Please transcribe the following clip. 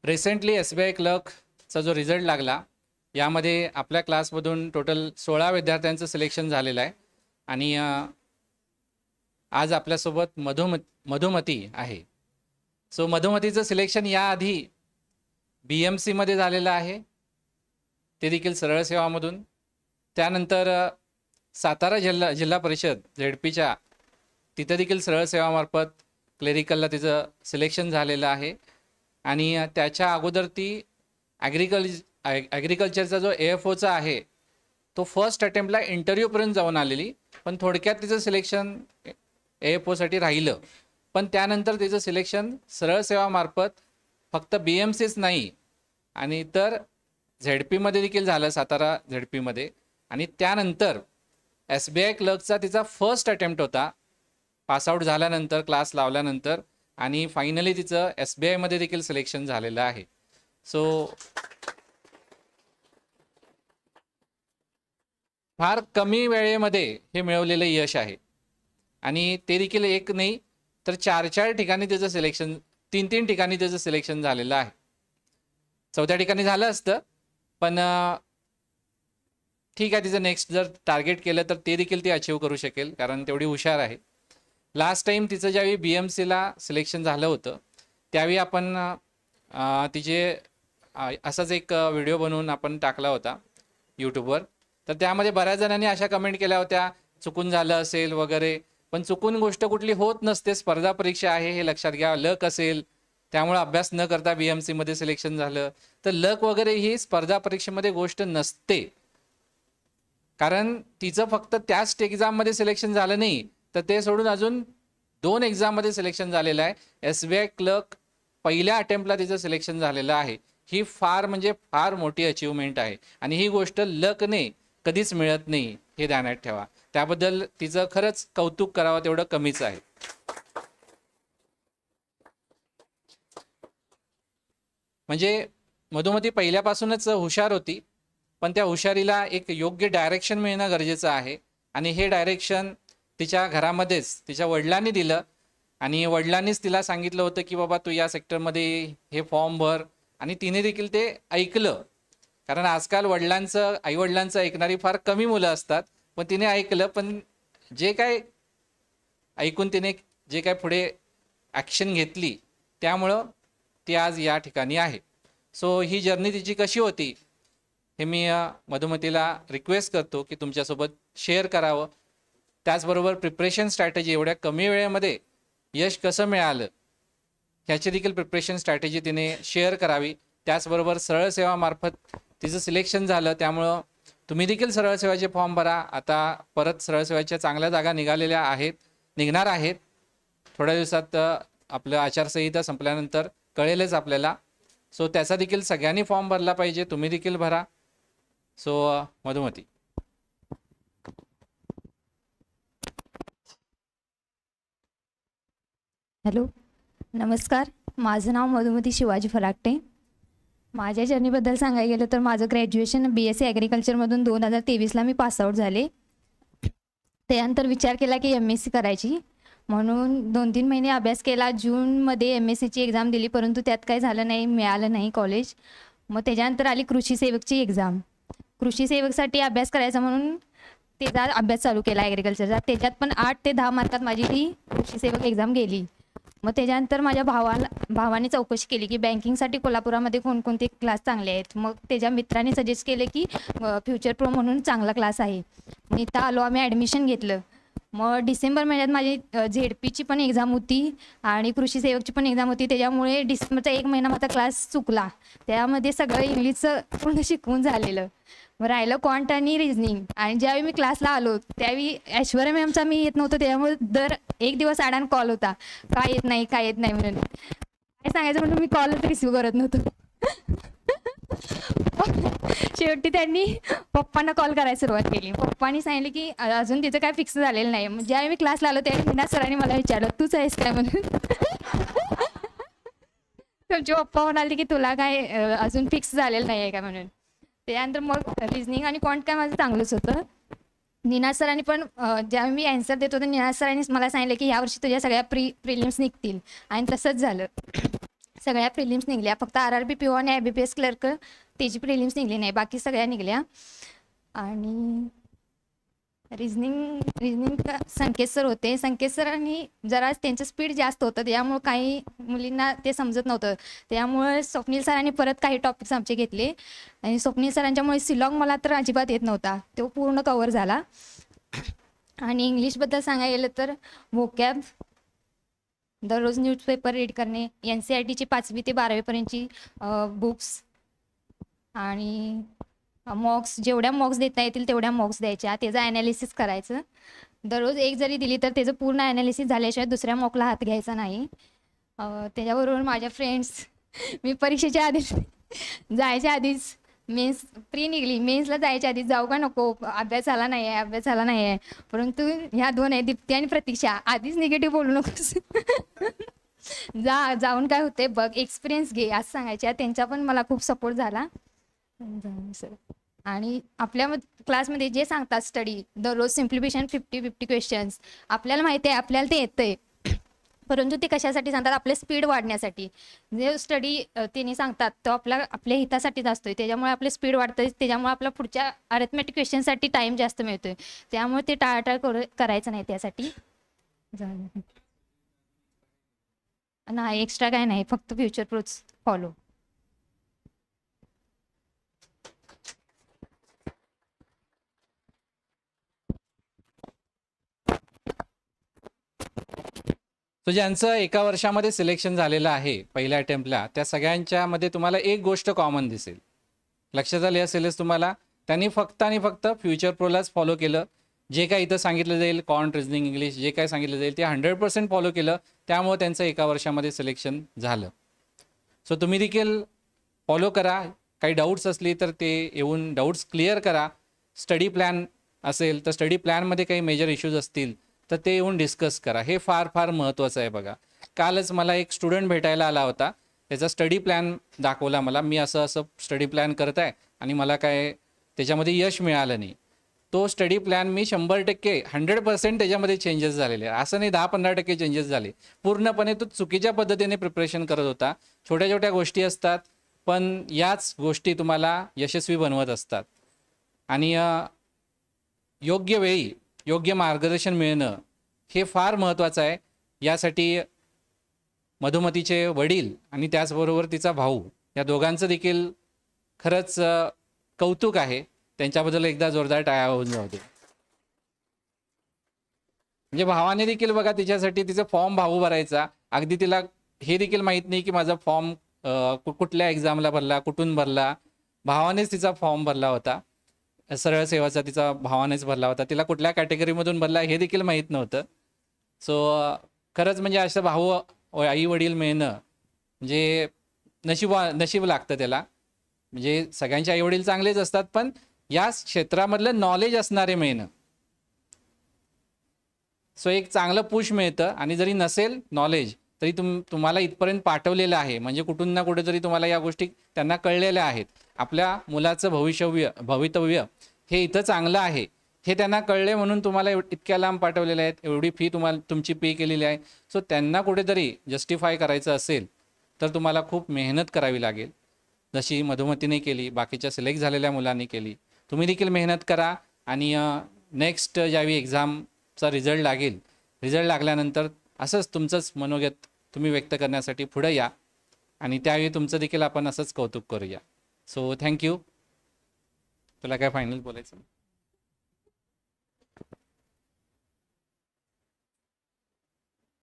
Recently SBI क्लर्कचा जो result लागला यामध्ये आपल्या क्लासमधून टोटल 16 विद्यार्थ्यांचं सिलेक्शन झालेलं आहे आणि आज आपल्यासोबत मधुमती आहे. सो मधुमतीचं सिलेक्शन याआधी BMC मध्ये झालेलं आहे, ते देखील सरळ सेवामधून. त्यानंतर सातारा जिल्हा परिषद ZPच्या तिथं देखील सरळ सेवामार्फत क्लेरिकलला तिचं सिलेक्शन झालेलं आहे आणि त्याच्या अगोदर ती ॲग्रिकल्चरचा जो AFOचा आहे तो फर्स्ट अटेम्प्टला इंटरव्ह्यूपर्यंत जाऊन आलेली, पण थोडक्यात तिचं सिलेक्शन AFOसाठी राहिलं. पण त्यानंतर तिचं सिलेक्शन सरळ सेवामार्फत फक्त BMCच नाही आणि तर ZPमध्ये देखील झालं, सातारा ZPमध्ये. आणि त्यानंतर SBI क्लर्कचा तिचा फर्स्ट अटेम्प्ट होता पासआउट झाल्यानंतर, क्लास लावल्यानंतर, आणि फायनली तिचं SBIमध्ये देखील सिलेक्शन झालेलं आहे. सो फार कमी वेळेमध्ये हे मिळवलेलं यश आहे आणि ते देखील एक नाही तर 4 ठिकाणी त्याचं सिलेक्शन, 3 ठिकाणी त्याचं सिलेक्शन झालेलं आहे. 4थ्या ठिकाणी झालं असतं पण ठीक आहे, तिचं नेक्स्ट जर टार्गेट केलं तर ते देखील ती अचीव करू शकेल कारण तेवढी हुशार आहे. लास्ट टाईम तिचं ज्यावेळी BMCला सिलेक्शन झालं होतं त्यावेळी आपण तिचे असाच एक व्हिडिओ बनवून आपण टाकला होता यूट्यूबवर. तर त्यामध्ये बऱ्याच जणांनी अशा कमेंट केल्या होत्या चुकून झालं असेल वगैरे, पण चुकून गोष्ट कुठली होत नसते. स्पर्धा परीक्षा आहे हे लक्षात घ्या. लक असेल त्यामुळे अभ्यास न करता BMCमध्ये सिलेक्शन झालं तर लक वगैरे ही स्पर्धा परीक्षेमध्ये गोष्ट नसते. कारण तिचं फक्त त्याच एक्झाममध्ये सिलेक्शन झालं नाही तर ते सोडून अजून 2 एक्झाममध्ये सिलेक्शन झालेलं आहे. SBI क्लर्क पहिल्या अटेम्प्टला तिचं सिलेक्शन झालेलं आहे. ही फार म्हणजे फार मोठी अचीवमेंट आहे आणि ही गोष्ट लकने कधीच मिळत नाही, हे ध्यानात ठेवा. त्याबद्दल तिचं खरंच कौतुक करावं तेवढं कमीच आहे. म्हणजे मधुमती पहिल्यापासूनच हुशार होती, पण त्या हुशारीला एक योग्य डायरेक्शन मिळणं गरजेचं आहे आणि हे डायरेक्शन तिच्या घरामध्येच तिच्या वडिलांनी दिलं आणि वडिलांनीच तिला सांगितलं होतं की बाबा तू या सेक्टरमध्ये हे फॉर्म भर, आणि तिने देखील ते ऐकलं. कारण आजकाल आईवडिलांचं ऐकणारी फार कमी मुलं असतात, पण तिने ऐकलं. पण जे काय ऐकून तिने जे काय पुढे ॲक्शन घेतली त्यामुळं ती आज या ठिकाणी आहे. सो ही जर्नी तिची कशी होती हे मी मधुमतीला रिक्वेस्ट करतो की तुमच्यासोबत शेअर करावं. त्याचबरोबर प्रिपरेशन स्ट्रॅटेजी, एवढ्या कमी वेळेमध्ये यश कसं मिळालं ह्याची देखील प्रिपरेशन स्ट्रॅटेजी तिने शेअर करावी. त्याचबरोबर सरळ सेवामार्फत तिचं सिलेक्शन झालं त्यामुळं तुम्ही देखील सरळ सेवाचे फॉर्म भरा. आता परत सरळ सेवाच्या चांगल्या जागा निघणार आहेत. थोड्या दिवसात आपलं आचारसंहिता संपल्यानंतर कळेलच आपल्याला. सो त्याचा देखील सगळ्यांनी फॉर्म भरला पाहिजे, तुम्ही देखील भरा. सो मधुमती. हॅलो, नमस्कार. माझं नाव मधुमती शिवाजी फराकटे. माझ्या जर्नीबद्दल सांगायला गेलं तर माझं ग्रॅज्युएशन BSc ॲग्रिकल्चरमधून 2023ला मी पासआउट झाले. त्यानंतर विचार केला की MSc करायची, म्हणून 2-3 महिने अभ्यास केला. जूनमध्ये MScची एक्झाम दिली, परंतु त्यात काही झालं नाही, मिळालं नाही कॉलेज. मग त्याच्यानंतर आली कृषी सेवकची एक्झाम. कृषी सेवकसाठी अभ्यास करायचा म्हणून त्याचा अभ्यास चालू केला ॲग्रिकल्चरचा. त्याच्यात पण 8 ते 10 मार्कात माझी ती कृषी सेवक एक्झाम गेली. मग त्याच्यानंतर माझ्या भावाने चौकशी केली की बँकिंगसाठी कोल्हापुरामध्ये कोणकोणते क्लास चांगले आहेत. मग त्याच्या मित्राने सजेस्ट केले की फ्युचर प्रो म्हणून चांगला क्लास आहे. मग इथं आलो, आम्ही ॲडमिशन घेतलं. मग डिसेंबर महिन्यात माझी ZPची पण एक्झाम होती आणि कृषी सेवकची पण एक्झाम होती. त्याच्यामुळे डिसेंबरचा 1 महिना माझा क्लास चुकला. त्यामध्ये सगळं इंग्लिशचं पूर्ण शिकवून झालेलं. मग राहिलं क्वांट आणि रिझनिंग. आणि ज्यावेळी मी क्लासला आलो त्यावेळी ऐश्वर्या मॅमचा मी येत नव्हतं, त्यामुळे दर 1 दिवस आडान कॉल होता, काय येत नाही म्हणून. काय सांगायचं म्हणून मी कॉलच रिसिव्ह करत नव्हतो. शेवटी त्यांनी पप्पांना कॉल करायला सुरुवात केली. पप्पांनी सांगितलं की अजून तिचं काय फिक्स झालेलं नाही. मग ज्यावेळी मी क्लासला आलो त्यावेळी निनाद सरांनी मला विचारलं तूच आहेस काय म्हणून. तुमचे पप्पा म्हणाले की तुला काय अजून फिक्स झालेलं नाही आहे का म्हणून. त्यानंतर मग रिझनिंग आणि क्वांट काय माझं चांगलंच होतं. निनाद सरांनी पण ज्यावेळी मी ॲन्सर देत होते निनाद सरांनी मला सांगितलं की यावर्षी तुझ्या सगळ्या प्रिलिम्स निघतील आणि तसंच झालं. सगळ्या प्रिलिम्स निघल्या, फक्त RRB PO आणि IBPS क्लर्क त्याची प्रिलिम्स निघली नाही, बाकी सगळ्या निघल्या. आणि रिझनिंग संकेत सर होते. संकेत सरांनी जरा त्यांचं स्पीड जास्त होतं, त्यामुळं काही मुलींना ते समजत नव्हतं. त्यामुळे स्वप्नील सरांनी परत काही टॉपिक्स आमचे घेतले आणि स्वप्नील सरांच्यामुळे सिलॉंग मला तर अजिबात येत नव्हता, तो पूर्ण कव्हर झाला. आणि इंग्लिशबद्दल सांगायला गेलं तर व्होकॅब, दररोज न्यूजपेपर रीड करणे, NCERTची 5वी ते 12वीपर्यंतची बुक्स आणि मॉक्स, जेवढ्या मॉक्स देता येतील तेवढ्या मॉक्स द्यायच्या, त्याचं ॲनालिसिस करायचं. दररोज एक जरी दिली तर त्याचं पूर्ण ॲनालिसिस झाल्याशिवाय दुसऱ्या मॉकला हात घ्यायचा नाही. त्याच्याबरोबर माझ्या फ्रेंड्स, मी परीक्षेच्या आधीच जायच्या आधीच मेन्स प्री निघली, मेन्सला जायच्या आधीच जाऊ का नको, अभ्यास झाला नाही आहे. परंतु ह्या 2 आहे, दीप्ती आणि प्रतीक्षा, आधीच निगेटिव्ह बोलू नकोस. जाऊन काय होते बघ, एक्सपिरियन्स घे असं सांगायच्या. त्यांचा पण मला खूप सपोर्ट झाला. आणि आपल्या क्लासमध्ये जे सांगतात स्टडी, दररोज सिम्प्लिफिकेशन 50-50 क्वेश्चन्स, आपल्याला माहिती आहे, आपल्याला ते येतंय, परंतु ते कशासाठी सांगतात, आपले स्पीड वाढण्यासाठी. जे स्टडी त्यांनी सांगतात तो आपल्या हितासाठीच असतोय, त्याच्यामुळे आपले स्पीड वाढतंय, त्याच्यामुळे आपला पुढच्या अरिथमेटिक क्वेश्चनसाठी टाईम जास्त मिळतोय. त्यामुळे ते टाळाटाळ करायचं नाही त्यासाठी. नाही एक्स्ट्रा काय नाही, फक्त फ्युचर प्रूफ फॉलो. सो ज्यांचं एका वर्षामध्ये सिलेक्शन झालेलं आहे पहिल्या अटेम्प्टला, त्या सगळ्यांच्यामध्ये तुम्हाला एक गोष्ट कॉमन दिसेल, लक्षात आली असेलच तुम्हाला. त्यांनी फक्त आणि फक्त फ्युचर प्रोलाच फॉलो केलं. जे काय इथं सांगितलं जाईल, कॉन्ट, रिझनिंग, इंग्लिश, जे काय सांगितलं जाईल ते 100% फॉलो केलं, त्यामुळे त्यांचं एका वर्षामध्ये सिलेक्शन झालं. सो तुम्ही देखील फॉलो करा. काही डाऊट्स असली तर ते येऊन डाऊट्स क्लिअर करा. स्टडी प्लॅन असेल तर स्टडी प्लॅनमध्ये काही मेजर इश्यूज असतील तर ते येऊन डिस्कस करा. हे फार फार महत्त्वाचं आहे. बघा, कालच मला एक स्टुडंट भेटायला आला होता, त्याचा स्टडी प्लॅन दाखवला मला. मी असं स्टडी प्लॅन करत आहे आणि मला काय त्याच्यामध्ये यश मिळालं नाही. तो स्टडी प्लॅन मी 100% 100% त्याच्यामध्ये चेंजेस झालेले आहे. असं नाही 10-15% चेंजेस झाले. पूर्णपणे तो चुकीच्या पद्धतीने प्रिपरेशन करत होता. छोट्या छोट्या गोष्टी असतात, पण याच गोष्टी तुम्हाला यशस्वी बनवत असतात. आणि योग्य वेळी योग्य मार्गदर्शन मिळणं हे फार महत्त्वाचं आहे. यासाठी मधुमतीचे वडील आणि त्याचबरोबर तिचा भाऊ या दोघांचं देखील खरंच कौतुक आहे. त्यांच्याबद्दल एकदा जोरदार टाळ्या होऊन जाऊ दे. म्हणजे भावाने देखील बघा तिच्यासाठी तिचा फॉर्म भाऊ भरायचा. अगदी तिला हे देखील माहीत नाही की माझा फॉर्म कुठल्या एक्झामला भरला, कुठून भरला. भावानेच तिचा फॉर्म भरला होता. सरळ सेवाचा तिचा भावानेच भरला होता. तिला कुठल्या कॅटेगरीमधून भरला हे देखील माहीत नव्हतं. सो खरंच म्हणजे असं भाऊ आई वडील मिळणं म्हणजे नशीब लागतं त्याला. म्हणजे सगळ्यांचे आई वडील चांगलेच असतात, पण या क्षेत्रामधलं नॉलेज असणारे मिळणं. सो एक चांगलं पुश मिळतं. आणि जरी नसेल नॉलेज तरी तुम्हाला इथपर्यंत पाठवलेलं आहे, म्हणजे कुठून ना कुठेतरी तुम्हाला या गोष्टी त्यांना कळलेल्या आहेत. आपल्या मुलाचं भवितव्य हे इथं चांगलं आहे हे त्यांना कळले, म्हणून तुम्हाला इतक्या लांब पाठवलेले आहेत, एवढी फी तुमची पे केलेली आहे. सो त्यांना कुठेतरी जस्टिफाय करायचं असेल तर तुम्हाला खूप मेहनत करावी लागेल, जशी मधुमतीने केली, बाकीच्या सिलेक्ट झालेल्या मुलांनी केली. तुम्ही देखील मेहनत करा. आणि नेक्स्ट ज्यावेळी एक्झामचा रिझल्ट लागेल, रिझल्ट लागल्यानंतर असंच तुमचंच मनोगत तुम्ही व्यक्त करण्यासाठी पुढे या आणि त्यावेळी तुमचं देखील आपण असंच कौतुक करूया. So thank you. तुला काय फायनल बोलायचं?